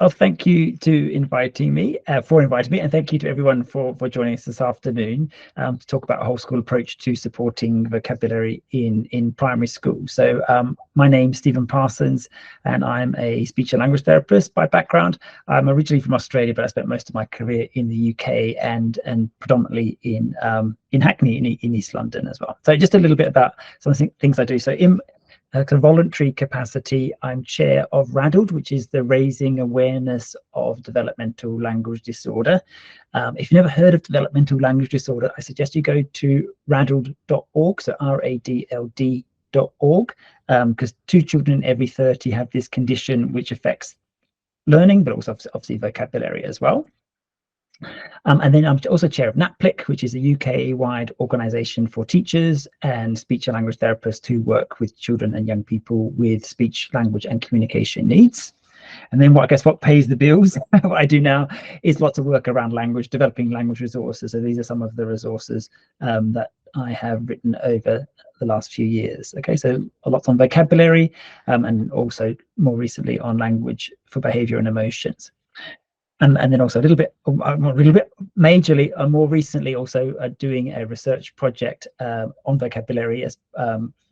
Well, thank you for inviting me, and thank you to everyone for joining us this afternoon to talk about a whole school approach to supporting vocabulary in primary school. So my name's Stephen Parsons, and I'm a speech and language therapist by background. I'm originally from Australia, but I spent most of my career in the UK and predominantly in Hackney in East London as well. So just a little bit about some of the things I do. So in a voluntary capacity, I'm chair of RADLD, which is the Raising Awareness of Developmental Language Disorder. If you've never heard of developmental language disorder, I suggest you go to radld.org, so RADLD.org, because 2 children in every 30 have this condition, which affects learning, but also obviously vocabulary as well. And then I'm also chair of NAPLIC, which is a UK-wide organisation for teachers and speech and language therapists who work with children and young people with speech, language and communication needs. And then what pays the bills, what I do now is lots of work around language, developing language resources. So these are some of the resources that I have written over the last few years. Okay, so a lot on vocabulary and also more recently on language for behaviour and emotions. And then also majorly, more recently also doing a research project on vocabulary as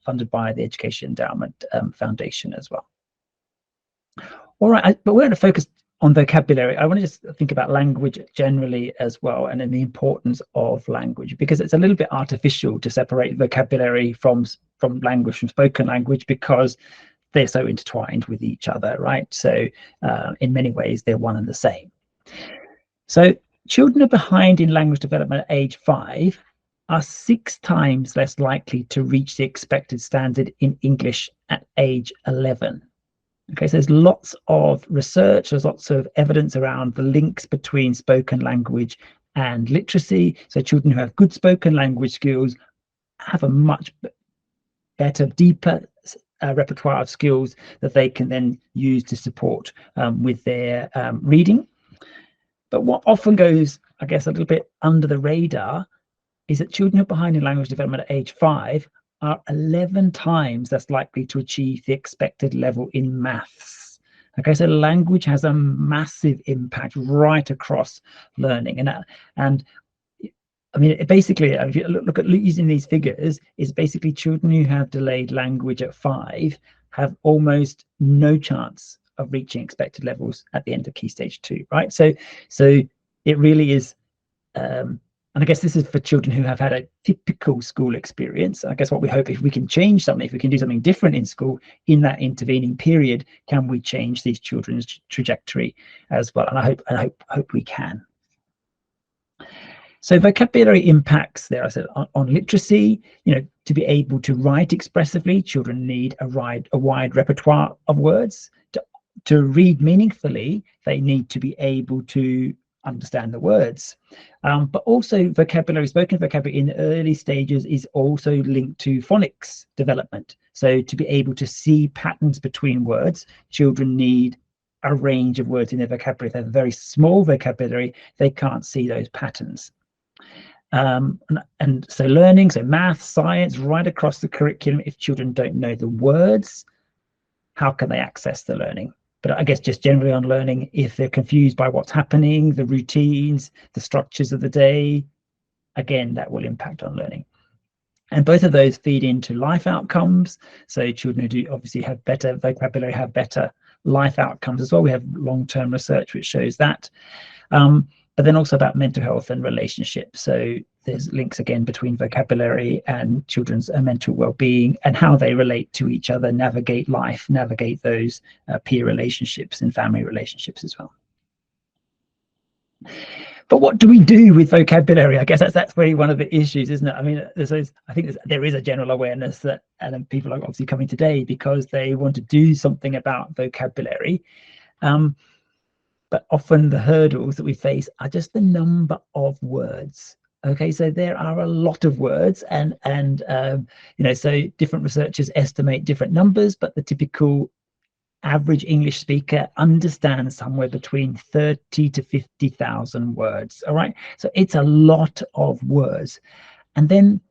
funded by the Education Endowment Foundation as well. All right, but we're going to focus on vocabulary. I want to just think about language generally as well, and then the importance of language, because it's a little bit artificial to separate vocabulary from language, from spoken language, because they're so intertwined with each other, right? So in many ways, they're one and the same. So children are behind in language development at age 5 are 6 times less likely to reach the expected standard in English at age 11. Okay, so there's lots of research, there's lots of evidence around the links between spoken language and literacy. So children who have good spoken language skills have a much better, deeper repertoire of skills that they can then use to support with their reading. But what often goes, I guess, a little bit under the radar is that children who are behind in language development at age 5 are 11 times less likely to achieve the expected level in maths. Okay, so language has a massive impact right across learning. And I mean, basically, if you look at using these figures, is basically children who have delayed language at 5 have almost no chance of reaching expected levels at the end of Key Stage 2, right? So it really is, and I guess this is for children who have had a typical school experience. I guess what we hope, if we can change something, if we can do something different in school in that intervening period, can we change these children's trajectory as well? And I hope we can. So vocabulary impacts there, I said, on literacy. You know, to be able to write expressively, children need a wide repertoire of words. To read meaningfully, they need to be able to understand the words. But also vocabulary, spoken vocabulary in the early stages is also linked to phonics development. So to be able to see patterns between words, children need a range of words in their vocabulary. If they have a very small vocabulary, they can't see those patterns. And so learning, so math, science, right across the curriculum, if children don't know the words, how can they access the learning? But I guess just generally on learning, if they're confused by what's happening, the routines, the structures of the day, again, that will impact on learning. And both of those feed into life outcomes. So children who do obviously have better vocabulary have better life outcomes as well. We have long-term research which shows that. But then also about mental health and relationships. So there's links again between vocabulary and children's mental well-being and how they relate to each other, navigate life, navigate those peer relationships and family relationships as well. But what do we do with vocabulary? I guess that's really one of the issues, isn't it? I mean, I think there is a general awareness that, and people are obviously coming today because they want to do something about vocabulary. But often the hurdles that we face are just the number of words. Okay, so there are a lot of words, and you know, so different researchers estimate different numbers, but the typical average English speaker understands somewhere between 30 to 50,000 words. All right, so it's a lot of words. And then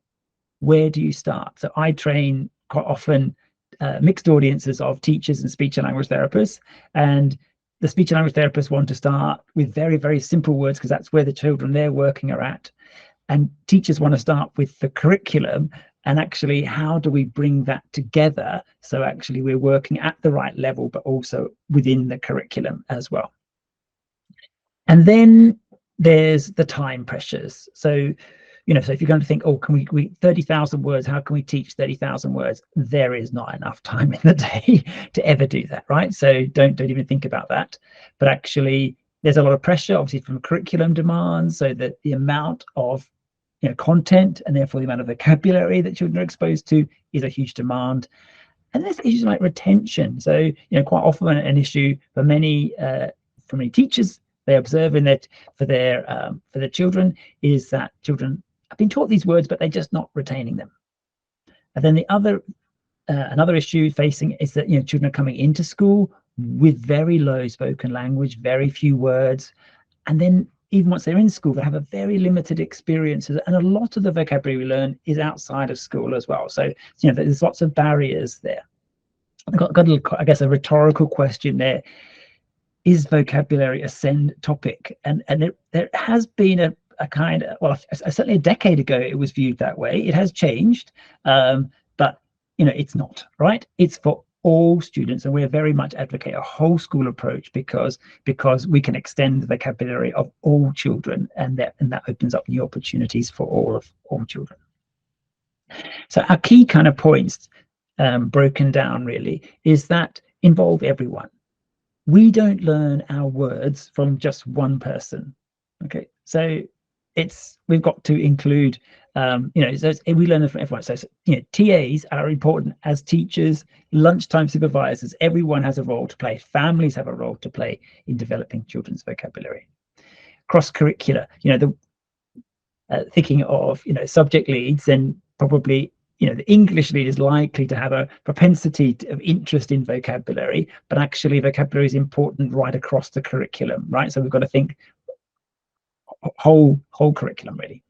where do you start? So I train quite often mixed audiences of teachers and speech and language therapists, and the speech and language therapists want to start with very, very simple words because that's where the children they're working are at. And teachers want to start with the curriculum and actually how do we bring that together so actually we're working at the right level but also within the curriculum as well. And then there's the time pressures. So so if you're going to think, oh, can we 30,000 words, how can we teach 30,000 words? There is not enough time in the day to ever do that, right? So don't even think about that. But actually there's a lot of pressure obviously from curriculum demands, so that the amount of content and therefore the amount of vocabulary that children are exposed to is a huge demand. And there's issues like retention. So quite often an issue for many teachers they observe in that for their children is that children have been taught these words but they're just not retaining them. And then the other another issue facing is that children are coming into school with very low spoken language, very few words, and then even once they're in school, they have a very limited experiences, and a lot of the vocabulary we learn is outside of school as well. So, there's lots of barriers there. I've got a little, I guess, a rhetorical question there. Is vocabulary a send topic? And there has been a kind of, well, certainly a decade ago, it was viewed that way. It has changed, but, it's not, right? It's for all students, and we're very much advocate a whole school approach because we can extend the vocabulary of all children, and that opens up new opportunities for all children. So our key kind of points broken down really is that involve everyone. We don't learn our words from just one person. Okay, so we've got to include so we learn from everyone. So TAs are important as teachers, lunchtime supervisors. Everyone has a role to play. Families have a role to play in developing children's vocabulary. Cross-curricular, thinking of subject leads, and probably the English lead is likely to have a propensity of interest in vocabulary, but actually vocabulary is important right across the curriculum, right? So we've got to think whole curriculum really.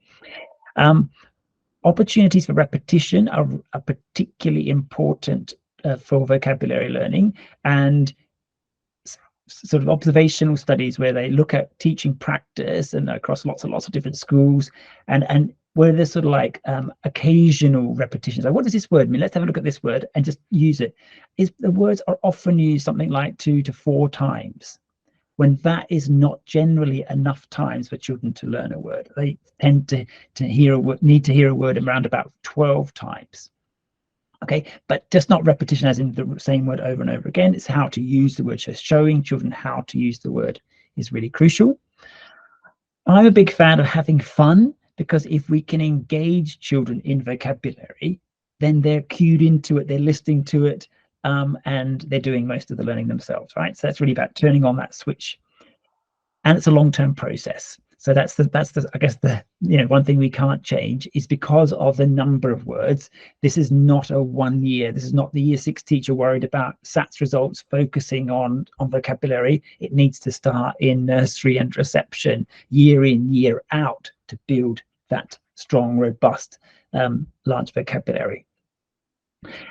Opportunities for repetition are particularly important for vocabulary learning, and sort of observational studies where they look at teaching practice and across lots and lots of different schools, and where there's sort of like occasional repetitions. Like, what does this word mean? Let's have a look at this word and just use it. The words are often used something like 2 to 4 times, when that is not generally enough times for children to learn a word. They tend to need to hear a word around about 12 times. Okay, but just not repetition as in the same word over and over again. It's how to use the word. So showing children how to use the word is really crucial. I'm a big fan of having fun, because if we can engage children in vocabulary, then they're cued into it, they're listening to it, and they're doing most of the learning themselves, right? So that's really about turning on that switch, and it's a long-term process. So that's I guess the one thing we can't change is because of the number of words. This is not a 1 year. This is not the year 6 teacher worried about SATs results focusing on vocabulary. It needs to start in nursery and reception, year in, year out, to build that strong, robust, large vocabulary.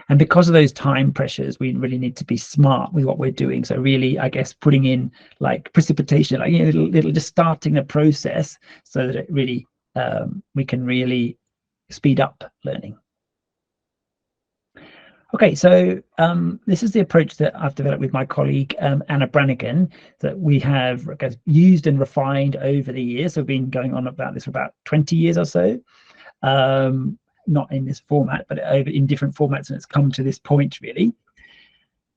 And because of those time pressures, we really need to be smart with what we're doing. So really, I guess, putting in like precipitation, like little just starting the process so that it really we can really speed up learning. Okay, so this is the approach that I've developed with my colleague Anna Brannigan, that we have used and refined over the years. So we've been going on about this for about 20 years or so. Not in this format, but over in different formats, and it's come to this point really.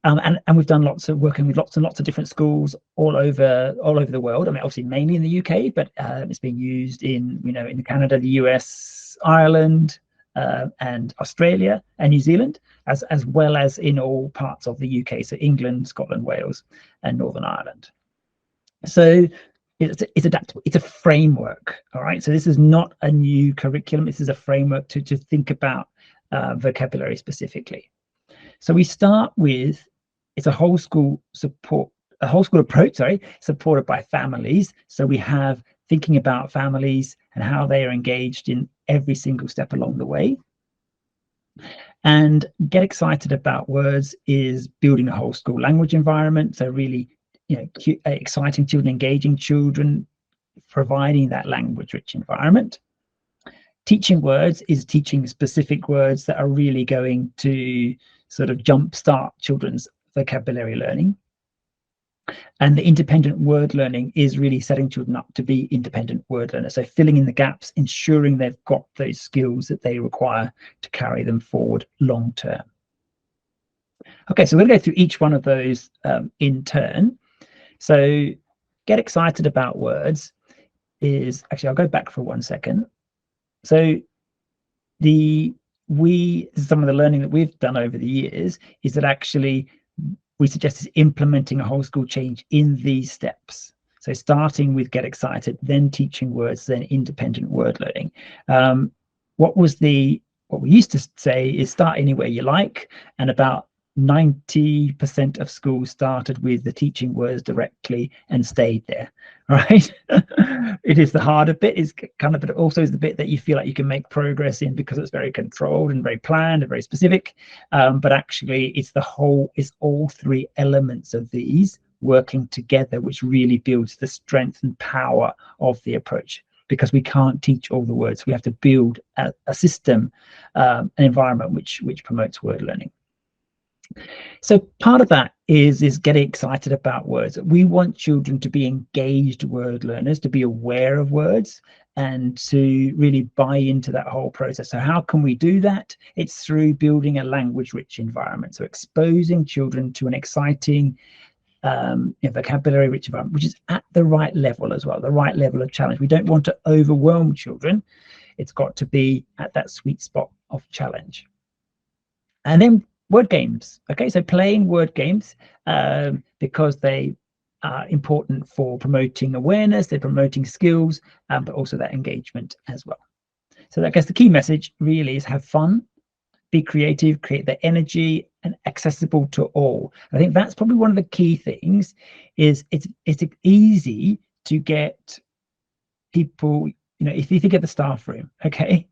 And we've done lots of working with lots and lots of different schools all over the world. I mean, obviously mainly in the UK, but it's being used in in Canada, the US, Ireland, and Australia and New Zealand, as well as in all parts of the UK, so England, Scotland, Wales, and Northern Ireland. So it's adaptable. It's a framework. All right. So this is not a new curriculum. This is a framework to think about vocabulary specifically. So we start with, it's a whole school approach, supported by families. So we have thinking about families and how they are engaged in every single step along the way. And get excited about words is building a whole school language environment. So really exciting children, engaging children, providing that language-rich environment. Teaching words is teaching specific words that are really going to sort of jumpstart children's vocabulary learning. And the independent word learning is really setting children up to be independent word learners. So filling in the gaps, ensuring they've got those skills that they require to carry them forward long term. Okay, so we're going to go through each one of those in turn. So get excited about words is, actually, I'll go back for 1 second. So some of the learning that we've done over the years is that actually we suggest is implementing a whole school change in these steps. So starting with get excited, then teaching words, then independent word learning. What we used to say is start anywhere you like, and about 90% of schools started with the teaching words directly and stayed there, right? It is the harder bit, is kind of, but also is the bit that you feel like you can make progress in because it's very controlled and very planned and very specific. But actually it's all three elements of these working together which really builds the strength and power of the approach, because we can't teach all the words. We have to build a system, an environment which promotes word learning. So part of that is getting excited about words. We want children to be engaged word learners, to be aware of words, and to really buy into that whole process. So how can we do that? It's through building a language-rich environment. So exposing children to an exciting vocabulary-rich environment, which is at the right level as well, the right level of challenge. We don't want to overwhelm children. It's got to be at that sweet spot of challenge. And then word games. Okay, so playing word games because they are important for promoting awareness, they're promoting skills, but also that engagement as well. So I guess the key message really is have fun, be creative, create the energy, and accessible to all. I think that's probably one of the key things. Is it's easy to get people, if you think of the staff room, okay,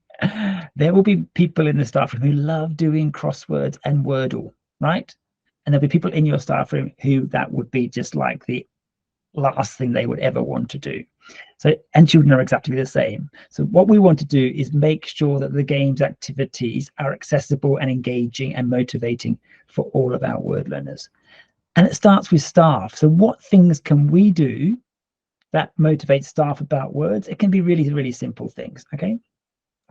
there will be people in the staff room who love doing crosswords and Wordle, right? And there'll be people in your staff room who that would be just like the last thing they would ever want to do. So, and children are exactly the same. So what we want to do is make sure that the games activities are accessible and engaging and motivating for all of our word learners. And it starts with staff. So what things can we do that motivate staff about words? It can be really, really simple things, okay?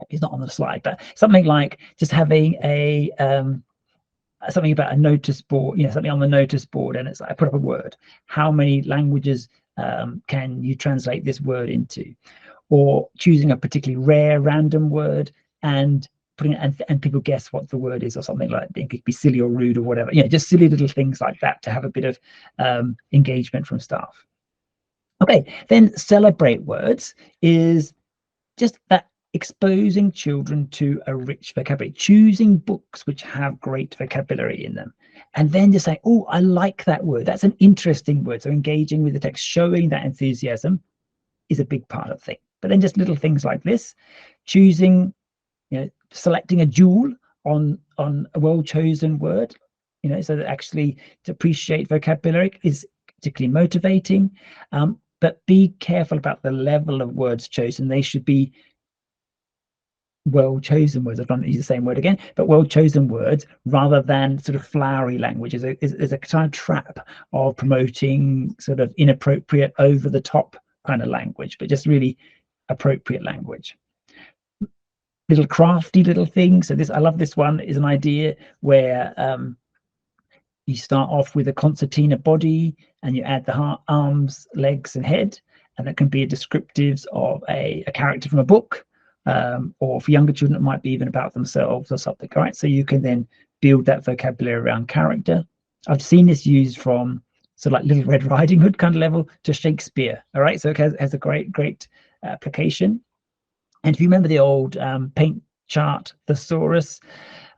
It's not on the slide, but something like just having a something about a notice board, something on the notice board, and it's like I put up a word. How many languages can you translate this word into? Or choosing a particularly rare random word and putting it, and people guess what the word is, or something like that. It could be silly or rude or whatever. Just silly little things like that to have a bit of engagement from staff. Okay, then celebrate words is just that, exposing children to a rich vocabulary, choosing books which have great vocabulary in them, and then just say, oh, I like that word, that's an interesting word. So engaging with the text, showing that enthusiasm is a big part of the thing. But then just little things like this, choosing, selecting a jewel on a well-chosen word, so that actually to appreciate vocabulary is particularly motivating. But be careful about the level of words chosen. They should be well-chosen words. I don't use the same word again, but well-chosen words rather than sort of flowery language is a kind of trap of promoting sort of inappropriate, over-the-top kind of language, but just really appropriate language. Little crafty little things. So I love this one, is an idea where you start off with a concertina body and you add the arms, legs, and head, and that can be a descriptives of a character from a book. Or for younger children, it might be even about themselves or something, right? So you can then build that vocabulary around character. I've seen this used from sort of like Little Red Riding Hood kind of level to Shakespeare, all right? So it has a great application. And if you remember the old paint chart thesaurus,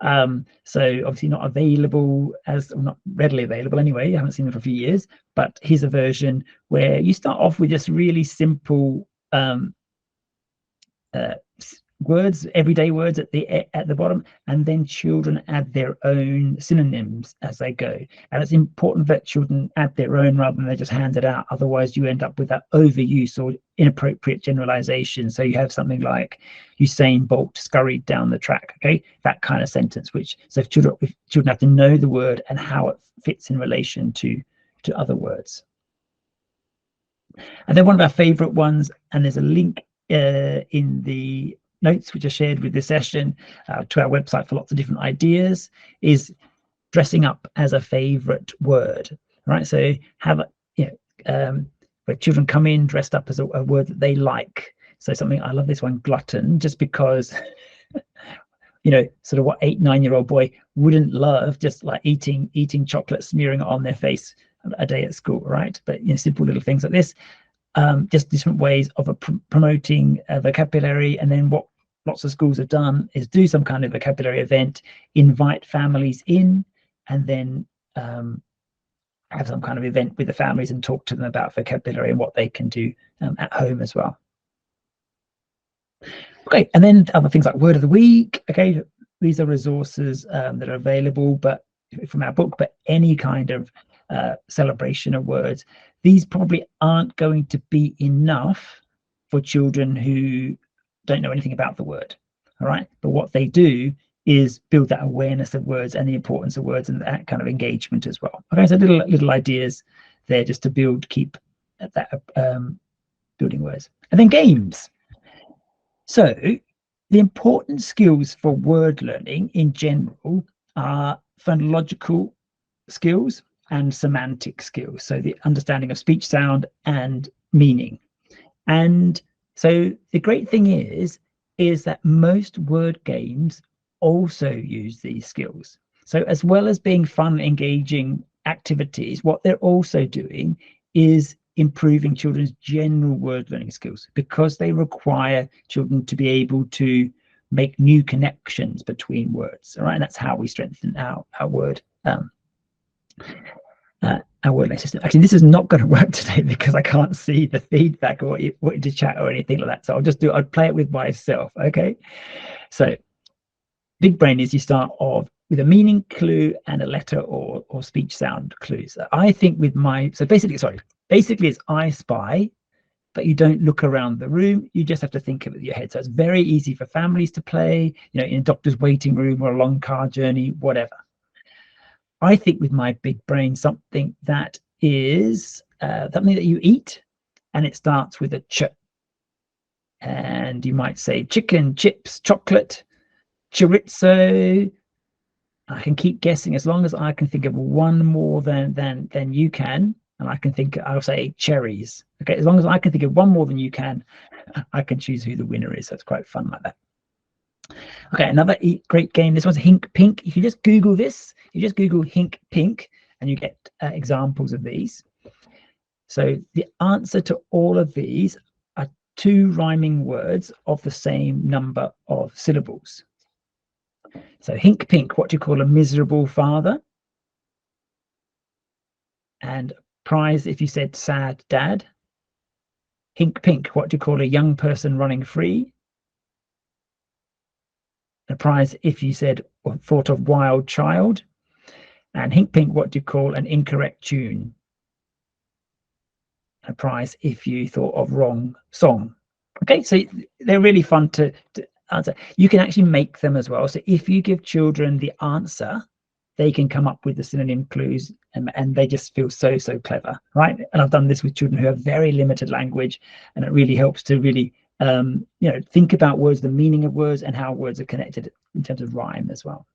so obviously not available not readily available anyway, I haven't seen it for a few years, but here's a version where you start off with just really simple words, everyday words at the bottom, and then children add their own synonyms as they go. And it's important that children add their own rather than they just hand it out. Otherwise, you end up with that overuse or inappropriate generalization. So you have something like Usain Bolt scurried down the track. Okay, that kind of sentence. Which so if children have to know the word and how it fits in relation to other words. And then one of our favorite ones, and there's a link in the notes which are shared with this session to our website for lots of different ideas, is dressing up as a favorite word. Right, so have where children come in dressed up as a word that they like. So something, I love this one, glutton, just because sort of what 8-9-year-old boy wouldn't love, just like eating chocolate, smearing it on their face a day at school, right? But simple little things like this, just different ways of promoting vocabulary. And then what lots of schools have done is do some kind of vocabulary event, invite families in, and then have some kind of event with the families and talk to them about vocabulary and what they can do at home as well. Okay, and then other things like word of the week. Okay, these are resources that are available, but from our book, but any kind of celebration of words. These probably aren't going to be enough for children who don't know anything about the word. All right, but what they do is build that awareness of words and the importance of words and that kind of engagement as well. Okay, so little ideas there just to keep that building words. And then games. So the important skills for word learning in general are phonological skills and semantic skills. So the understanding of speech sound and meaning. And so the great thing is that most word games also use these skills. So as well as being fun, engaging activities, what they're also doing is improving children's general word learning skills, because they require children to be able to make new connections between words. All right, and that's how we strengthen our word learning system. Actually, this is not going to work today because I can't see the feedback or what into chat or anything like that. So I'll play it with myself. Okay, so big brain is you start off with a meaning clue and a letter or speech sound clues. I think with basically it's I spy, but you don't look around the room, you just have to think of it with your head. So it's very easy for families to play, in a doctor's waiting room or a long car journey, whatever. I think with my big brain, something that is something that you eat, and it starts with a ch. And you might say chicken, chips, chocolate, chorizo. I can keep guessing as long as I can think of one more than you can, and I'll say cherries. Okay, as long as I can think of one more than you can, I can choose who the winner is. So it's quite fun like that. Okay, another great game. This one's Hink Pink. You can just Google this. You just Google Hink Pink, and you get examples of these. So the answer to all of these are 2 rhyming words of the same number of syllables. So Hink Pink, what do you call a miserable father? And prize if you said sad dad. Hink Pink, what do you call a young person running free? A prize if you said or thought of wild child. And Hink Pink, what do you call an incorrect tune? A prize if you thought of wrong song. Okay, so they're really fun to answer. You can actually make them as well. So if you give children the answer, they can come up with the synonym clues, and they just feel so clever, right? And I've done this with children who have very limited language, and it really helps to really think about words, the meaning of words, and how words are connected in terms of rhyme as well.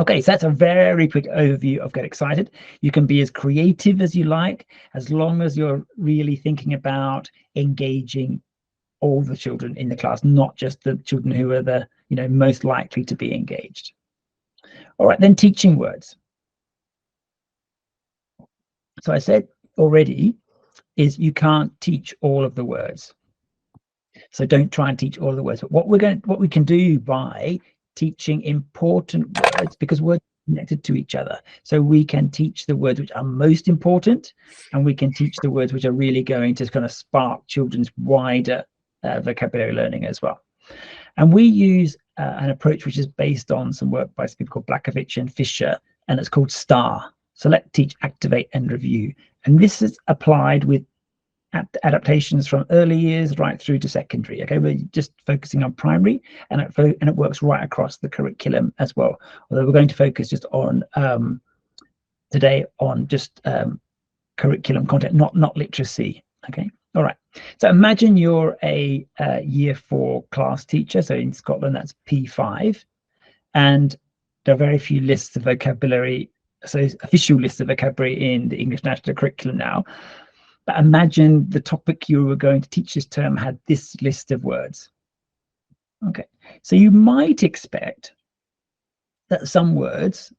Okay, so that's a very quick overview of Get Excited. You can be as creative as you like, as long as you're really thinking about engaging all the children in the class, not just the children who are the most likely to be engaged. All right, then teaching words. So I said already is you can't teach all of the words. So don't try and teach all of the words. But what we can do by teaching important words, because words are connected to each other, so we can teach the words which are most important, and we can teach the words which are really going to kind of spark children's wider vocabulary learning as well. And we use an approach which is based on some work by some people called Blakovich and Fisher, and it's called STAR: Select, Teach, Activate, and Review. And this is applied with adaptations from early years right through to secondary. Okay, we're just focusing on primary, and it works right across the curriculum as well. Although we're going to focus just on today on just curriculum content, not literacy. Okay, all right. So imagine you're a year 4 class teacher. So in Scotland, that's P5, and there are very few lists of vocabulary, so official lists of vocabulary in the English National Curriculum now. But imagine the topic you were going to teach this term had this list of words. Okay, so you might expect that some words,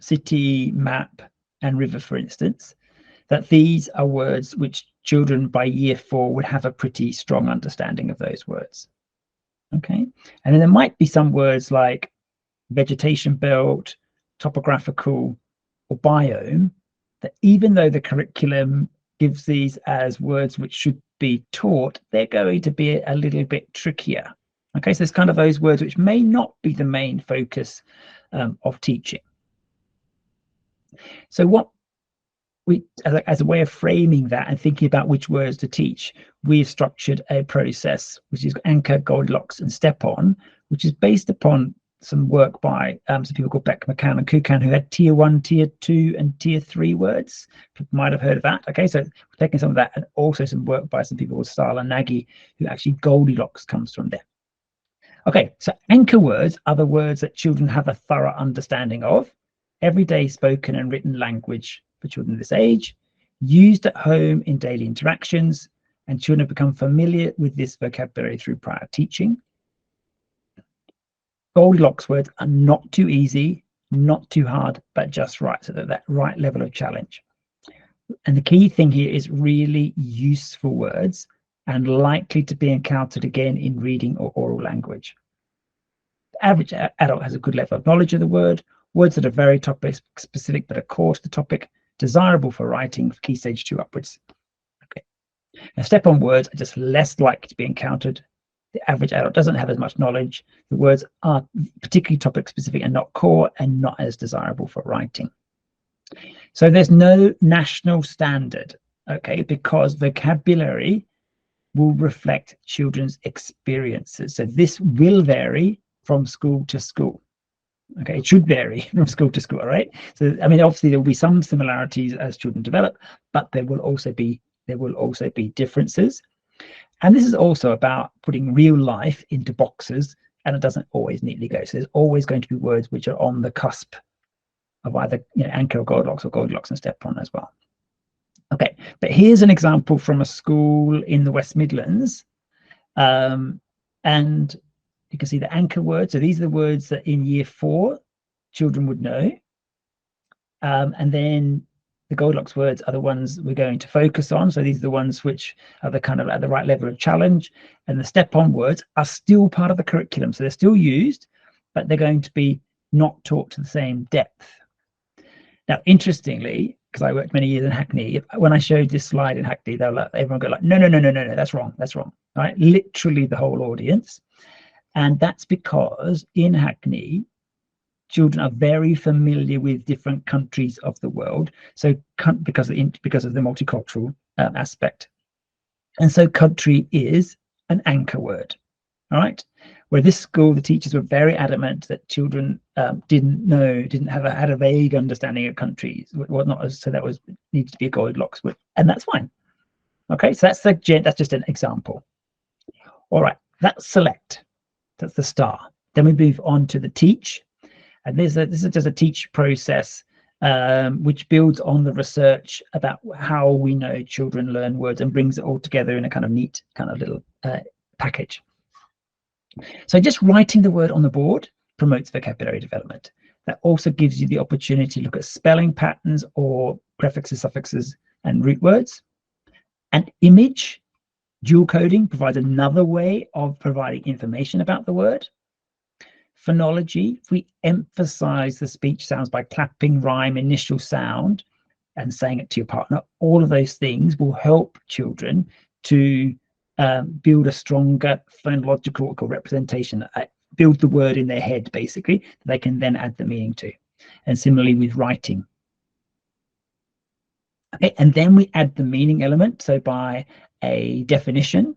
city, map, and river, for instance, that these are words which children by year 4 would have a pretty strong understanding of those words. Okay, and then there might be some words like vegetation belt, topographical, or biome, that even though the curriculum gives these as words which should be taught, they're going to be a little bit trickier. Okay, so it's kind of those words which may not be the main focus of teaching. So what we, as a way of framing that and thinking about which words to teach, we've structured a process which is Anchor, Goldilocks, and Step On, which is based upon some work by some people called Beck, McCann, and Kukan, who had tier 1, tier 2, and tier 3 words. People might have heard of that. Okay, so we're taking some of that, and also some work by some people called Stahl and Nagy, who actually Goldilocks comes from there. Okay, so anchor words are the words that children have a thorough understanding of, everyday spoken and written language for children of this age, used at home in daily interactions, and children have become familiar with this vocabulary through prior teaching. Goldilocks words are not too easy, not too hard, but just right, so that right level of challenge. And the key thing here is really useful words and likely to be encountered again in reading or oral language. The average adult has a good level of knowledge of the word, words that are very topic specific but are core to the topic, desirable for writing for Key Stage 2 upwards. Okay. Now, step-on words are just less likely to be encountered. The average adult doesn't have as much knowledge. The words are particularly topic specific and not core, and not as desirable for writing. So there's no national standard, okay, because vocabulary will reflect children's experiences. So this will vary from school to school. Okay, it should vary from school to school, all right? So I mean, obviously there will be some similarities as children develop, but there will also be differences. And this is also about putting real life into boxes, and it doesn't always neatly go. So there's always going to be words which are on the cusp of either Anchor or Goldilocks and Step On as well. Okay, but here's an example from a school in the West Midlands. And you can see the anchor words. So these are the words that in year 4 children would know. And then the Goldilocks words are the ones we're going to focus on. So these are the ones which are the kind of at the right level of challenge. And the step-on words are still part of the curriculum. So they're still used, but they're going to be not taught to the same depth. Now, interestingly, because I worked many years in Hackney, when I showed this slide in Hackney, they'll like, everyone go like, no, that's wrong, right? Literally the whole audience. And that's because in Hackney, children are very familiar with different countries of the world, so because of the multicultural aspect, and so country is an anchor word. All right, where this school, the teachers were very adamant that children had a vague understanding of countries, whatnot. So that needs to be a Goldilocks word, and that's fine. Okay, so that's just an example. All right, that's select. That's the star. Then we move on to the teach. And this is just a teach process which builds on the research about how we know children learn words and brings it all together in a kind of neat kind of little package. So just writing the word on the board promotes vocabulary development. That also gives you the opportunity to look at spelling patterns or prefixes, suffixes, and root words. And image dual coding provides another way of providing information about the word. Phonology, if we emphasize the speech sounds by clapping rhyme, initial sound, and saying it to your partner, all of those things will help children to build a stronger phonological representation, build the word in their head, basically, that they can then add the meaning to. And similarly with writing. Okay, and then we add the meaning element, so by a definition.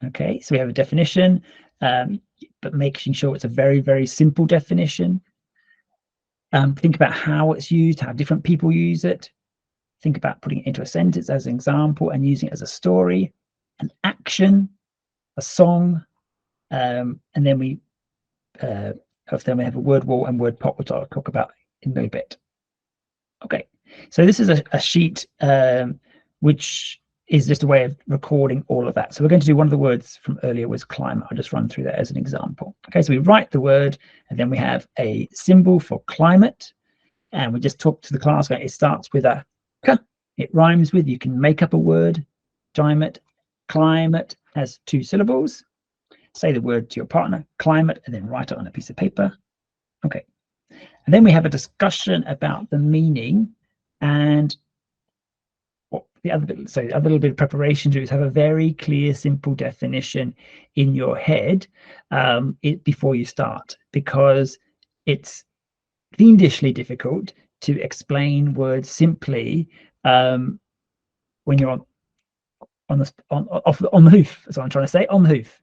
Okay, so we have a definition, but making sure it's a very, very simple definition. Think about how it's used, how different people use it. Think about putting it into a sentence as an example and using it as a story, an action, a song, and then we have a word wall and word pot, which I'll talk about in a little bit. Okay, so this is a sheet which is just a way of recording all of that. So we're going to do one of the words from earlier was climate. I'll just run through that as an example. Okay, so we write the word and then we have a symbol for climate, and we just talk to the class. It starts with a k. It rhymes with, you can make up a word. Climate has 2 syllables. Say the word to your partner, climate, and then write it on a piece of paper. Okay, and then we have a discussion about the meaning and the other bit. So a little bit of preparation to do is have a very clear, simple definition in your head before you start, because it's fiendishly difficult to explain words simply when you're on the hoof. That's what I'm trying to say. On the hoof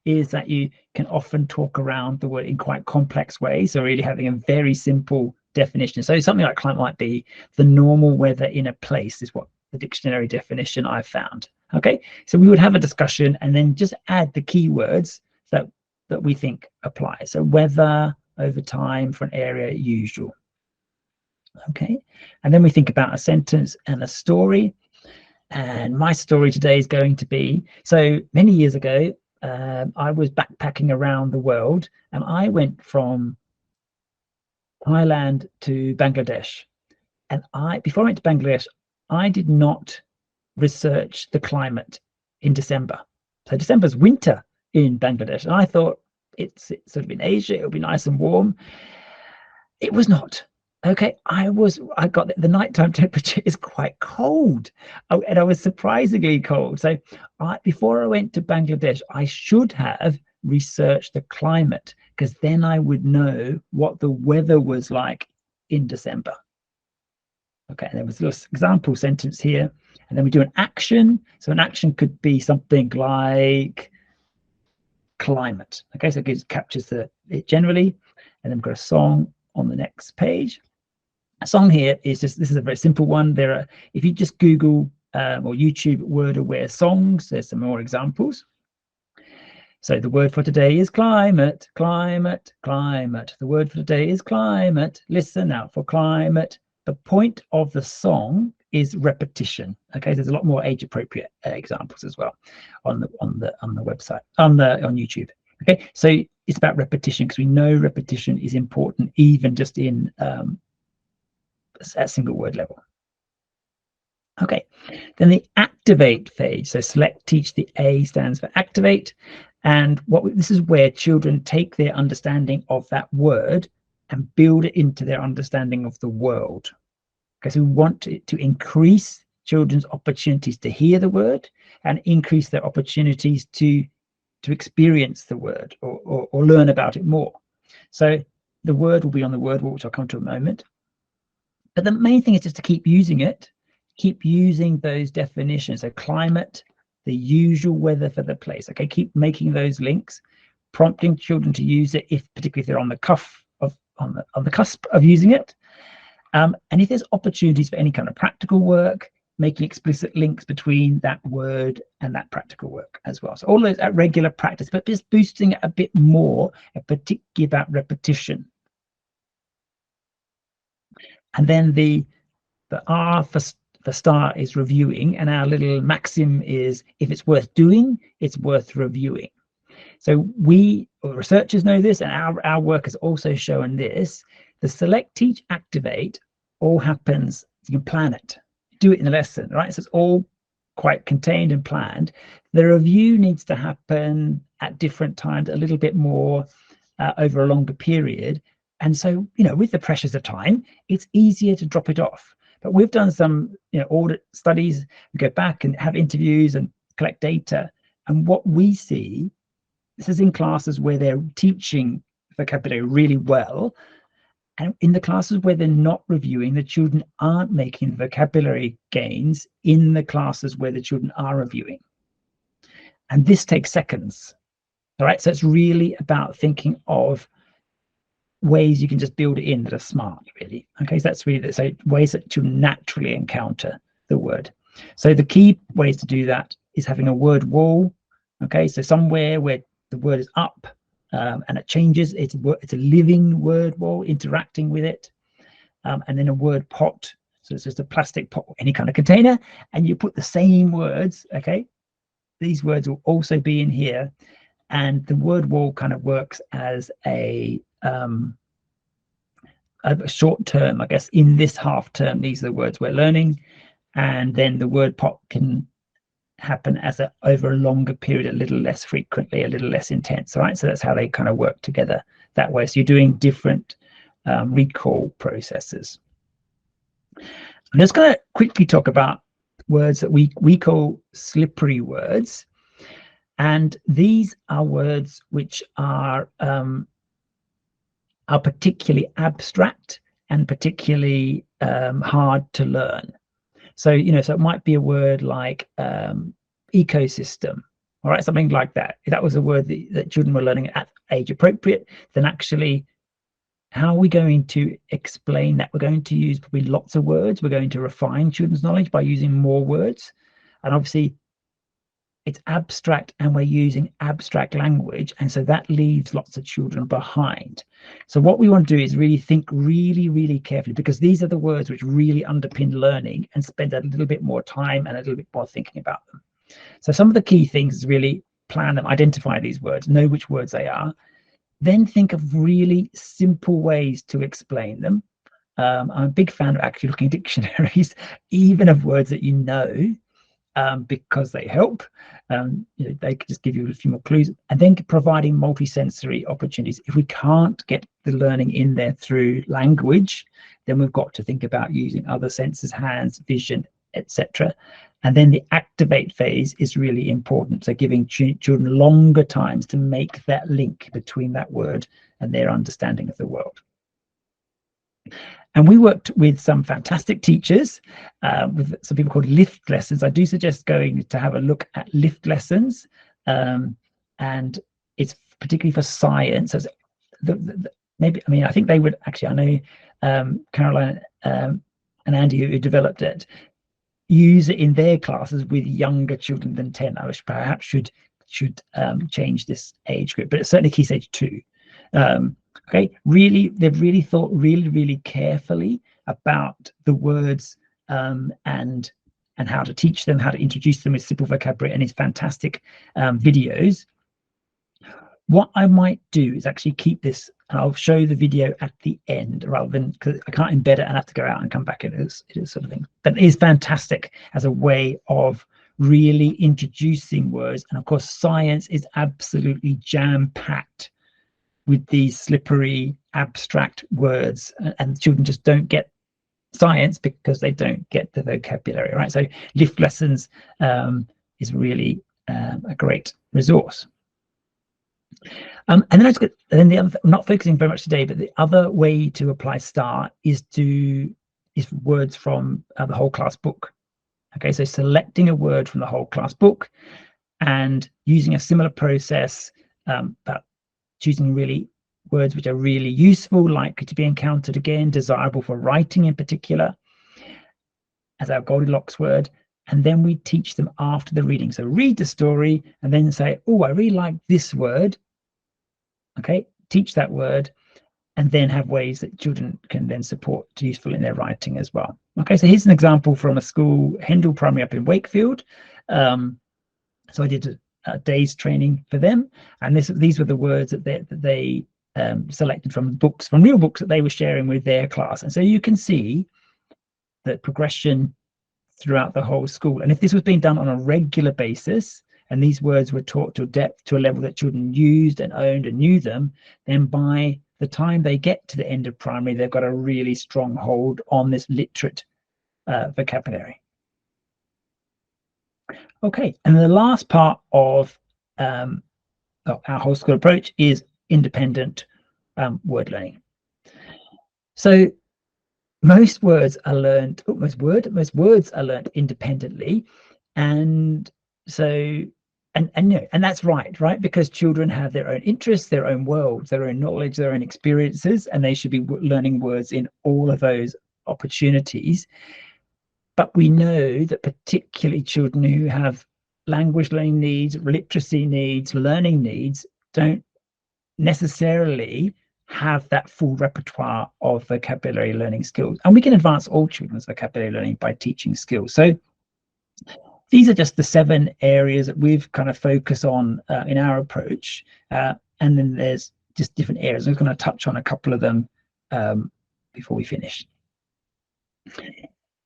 is that you can often talk around the word in quite complex ways. So really having a very simple definition. So something like climate might be the normal weather in a place, is what the dictionary definition I've found. Okay, so we would have a discussion and then just add the keywords that we think apply. So weather, over time, for an area, usual. Okay, and then we think about a sentence and a story. And my story today is going to be, so many years ago, I was backpacking around the world, and I went from Thailand to Bangladesh. And before I went to Bangladesh, I did not research the climate in December. So December's winter in Bangladesh. And I thought it's sort of in Asia, it'll be nice and warm. It was not. Okay, I got the nighttime temperature is quite cold, and I was surprisingly cold. So before I went to Bangladesh, I should have researched the climate, because then I would know what the weather was like in December. Okay, and there was a little example sentence here, and then we do an action. So an action could be something like climate. Okay, so it captures it generally, and then we've got a song on the next page. A song here is just, this is a very simple one. If you just Google or YouTube word aware songs, there's some more examples. So the word for today is climate, climate, climate. The word for today is climate. Listen out for climate. The point of the song is repetition. Okay, there's a lot more age appropriate examples as well on the website, on YouTube. Okay, so it's about repetition, because we know repetition is important even just in at single word level. Okay, then the activate phase. So select, teach, the A stands for activate. And this is where children take their understanding of that word and build it into their understanding of the world. Okay, so we want to increase children's opportunities to hear the word and increase their opportunities to experience the word or learn about it more. So the word will be on the word wall, which I'll come to in a moment. But the main thing is just to keep using it, keep using those definitions. So climate, the usual weather for the place. Okay, keep making those links, prompting children to use it, particularly if they're on the cusp of using it. And if there's opportunities for any kind of practical work, making explicit links between that word and that practical work as well. So all those at regular practice, but just boosting it a bit more, particularly about repetition. And then the R for star is reviewing, and our little maxim is, if it's worth doing, it's worth reviewing. So researchers know this, and our work has also shown this. The select, teach, activate all happens, you can plan it, do it in the lesson, right? So it's all quite contained and planned. The review needs to happen at different times, a little bit more over a longer period. And so, with the pressures of time, it's easier to drop it off. But we've done some, audit studies. We go back and have interviews and collect data. And what we see, this is in classes where they're teaching vocabulary really well, and in the classes where they're not reviewing, the children aren't making vocabulary gains in the classes where the children are reviewing. And this takes seconds. All right, so it's really about thinking of ways you can just build it in that are smart, really. Okay, so that's really so ways that children naturally encounter the word. So the key ways to do that is having a word wall. Okay, so somewhere where the word is up and it changes, it's a living word wall interacting with it, and then a word pot. So it's just a plastic pot, any kind of container, and you put the same words. Okay, these words will also be in here, and the word wall kind of works as a short term, I guess. In this half term, these are the words we're learning, and then the word pot can happen as over a longer period, a little less frequently, a little less intense. All right, so that's how they kind of work together that way. So you're doing different recall processes. I'm just going to quickly talk about words that we call slippery words, and these are words which are particularly abstract and particularly hard to learn. So, so it might be a word like ecosystem, all right, something like that. If that was a word that children were learning at age appropriate, then actually, how are we going to explain that? We're going to use probably lots of words. We're going to refine children's knowledge by using more words. And obviously, it's abstract and we're using abstract language, and so that leaves lots of children behind. So what we want to do is really think really carefully, because these are the words which really underpin learning, and spend a little bit more time and a little bit more thinking about them. So some of the key things is really plan them, identify these words, know which words they are, then think of really simple ways to explain them. I'm a big fan of actually looking at dictionaries, even of words that you know, because they help. They can just give you a few more clues, and then providing multisensory opportunities. If we can't get the learning in there through language, then we've got to think about using other senses, hands, vision, etc. And then the activate phase is really important. So giving children longer times to make that link between that word and their understanding of the world. And we worked with some fantastic teachers, with some people called lift lessons. I do suggest going to have a look at lift lessons, and it's particularly for science. As maybe, I mean, I think they would actually, I know Caroline and Andy, who developed it, use it in their classes with younger children than 10. I wish perhaps should change this age group, but it's certainly Key Stage 2. Okay, they've really thought really carefully about the words and how to teach them, how to introduce them with simple vocabulary, and these fantastic videos. What I might do is actually keep this, and I'll show the video at the end, rather than, because I can't embed it and have to go out and come back. It is sort of thing, but it is fantastic as a way of really introducing words. And of course, science is absolutely jam-packed with these slippery abstract words, and children just don't get science because they don't get the vocabulary, right? So lift lessons is really a great resource. And then the other, I'm not focusing very much today, but the other way to apply STAR is words from the whole class book. Okay, so selecting a word from the whole class book and using a similar process, but choosing really words which are really useful, likely to be encountered again, desirable for writing in particular, as our Goldilocks word. And then we teach them after the reading. So read the story and then say, oh, I really like this word. Okay, teach that word, and then have ways that children can then support useful in their writing as well. Okay, so here's an example from a school, Hendel Primary up in Wakefield. So I did a day's training for them, and these were the words that they selected from books, from real books that they were sharing with their class. And so you can see the progression throughout the whole school. And if this was being done on a regular basis, and these words were taught to a depth, to a level that children used and owned and knew them, then by the time they get to the end of primary, they've got a really strong hold on this literate vocabulary. Okay, and the last part of our whole school approach is independent word learning. So most words are learned, most words are learned independently, and so and that's right, because children have their own interests, their own worlds, their own knowledge, their own experiences, and they should be learning words in all of those opportunities. But we know that particularly children who have language learning needs, literacy needs, learning needs, don't necessarily have that full repertoire of vocabulary learning skills. And we can advance all children's vocabulary learning by teaching skills. So these are just the 7 areas that we've kind of focused on in our approach. And then there's just different areas. I'm going to touch on a couple of them before we finish.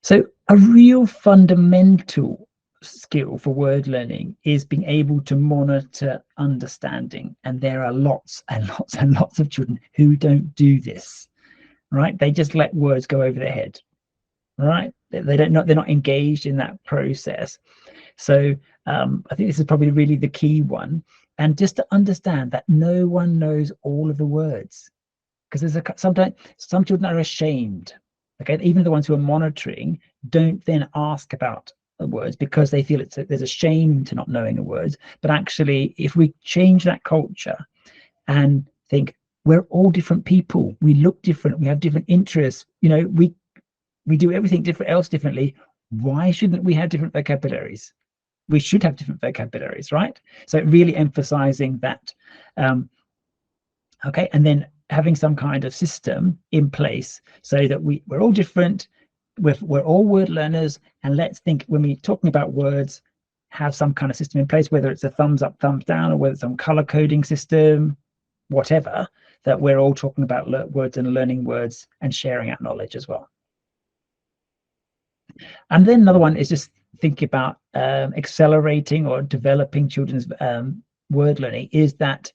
So a real fundamental skill for word learning is being able to monitor understanding, and there are lots and lots and lots of children who don't do this, right? They just let words go over their head, right? They're not engaged in that process. So I think this is probably really the key one, and just to understand that no one knows all of the words, because sometimes some children are ashamed. Okay, even the ones who are monitoring don't then ask about the words because they feel there's a shame to not knowing the words. But actually, if we change that culture and think we're all different people, we look different, we have different interests, we do everything differently. Why shouldn't we have different vocabularies? We should have different vocabularies, right? So really emphasizing that. Okay, and then having some kind of system in place so that we're all different, we're all word learners, and let's think when we're talking about words, have some kind of system in place, whether it's a thumbs up, thumbs down, or whether it's some color coding system, whatever, that we're all talking about words and learning words and sharing our knowledge as well. And then another one is just thinking about accelerating or developing children's word learning, is that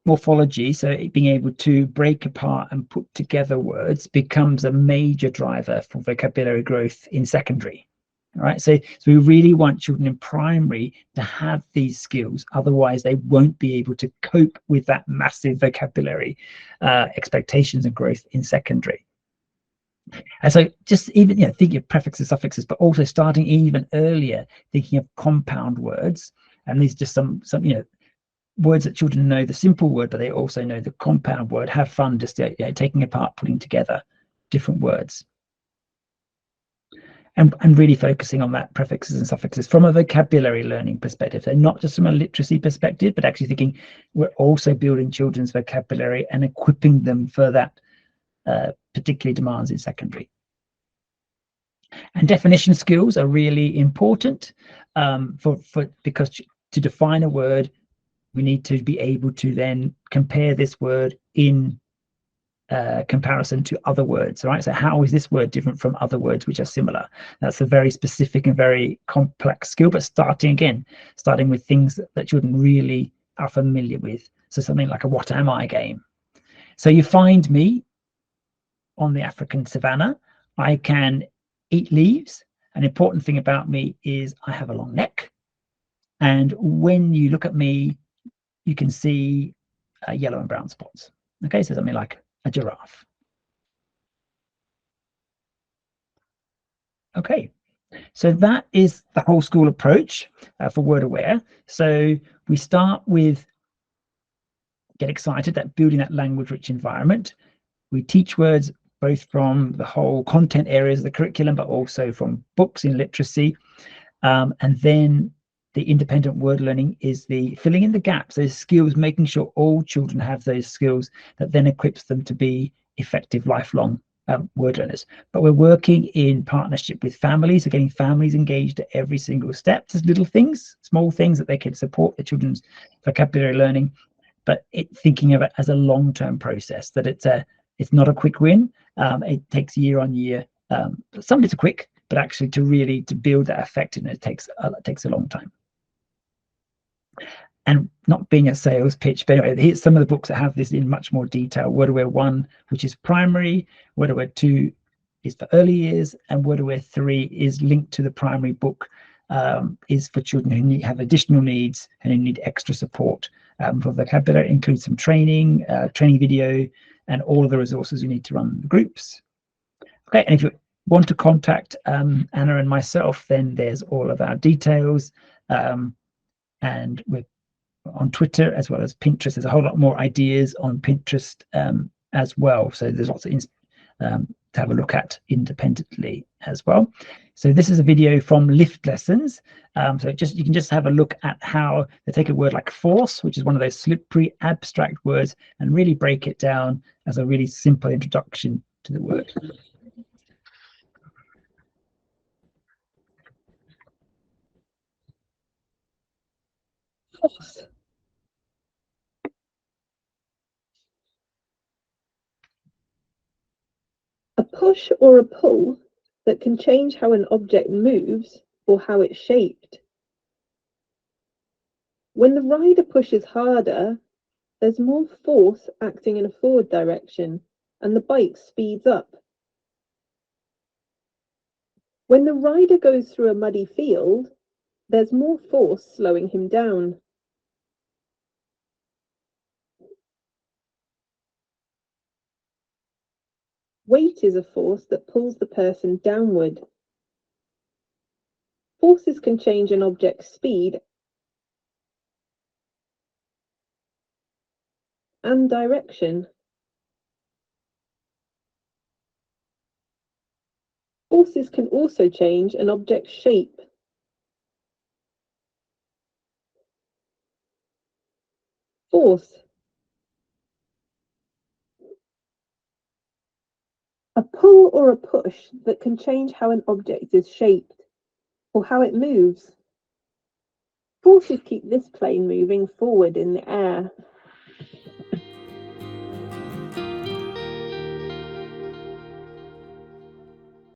morphology, so being able to break apart and put together words, becomes a major driver for vocabulary growth in secondary. Right, so we really want children in primary to have these skills, otherwise they won't be able to cope with that massive vocabulary expectations and growth in secondary. And so just even thinking of prefixes, suffixes, but also starting even earlier, thinking of compound words, and these just some words that children know the simple word, but they also know the compound word. Have fun just taking apart, putting together different words, and really focusing on that prefixes and suffixes from a vocabulary learning perspective. So not just from a literacy perspective, but actually thinking we're also building children's vocabulary and equipping them for that particular demands in secondary. And definition skills are really important because to define a word, we need to be able to then compare this word in comparison to other words, right? So how is this word different from other words which are similar? That's a very specific and very complex skill, but starting with things that children really are familiar with. So something like a what am I game. So you find me on the African savannah, I can eat leaves. An important thing about me is I have a long neck. And when you look at me, you can see yellow and brown spots. Okay, so something like a giraffe. Okay, so that is the whole school approach for word aware. So we start with get excited at building that language rich environment. We teach words both from the whole content areas of the curriculum, but also from books in literacy. And then the independent word learning is the filling in the gaps, those skills, making sure all children have those skills that then equips them to be effective lifelong word learners. But we're working in partnership with families, so getting families engaged at every single step. There's little things, small things that they can support the children's vocabulary learning, but thinking of it as a long-term process, that it's not a quick win. It takes year on year. Some bits are quick, but actually to build that effectiveness takes a long time. And not being a sales pitch, but anyway, here's some of the books that have this in much more detail. Word Aware 1, which is primary, Word Aware 2 is for early years, and Word Aware 3 is linked to the primary book is for children who have additional needs and who need extra support. For vocabulary, includes some training, training video, and all of the resources you need to run the groups. Okay, and if you want to contact Anna and myself, then there's all of our details, and we're on Twitter as well as Pinterest. There's a whole lot more ideas on Pinterest as well, so there's lots of to have a look at independently as well. So this is a video from Lift Lessons. So you can just have a look at how they take a word like force, which is one of those slippery abstract words, and really break it down as a really simple introduction to the word. Force. A push or a pull that can change how an object moves or how it's shaped. When the rider pushes harder, there's more force acting in a forward direction, and the bike speeds up. When the rider goes through a muddy field, there's more force slowing him down. Weight is a force that pulls the person downward. Forces can change an object's speed and direction. Forces can also change an object's shape. Force. A pull or a push that can change how an object is shaped or how it moves. Forces keep this plane moving forward in the air.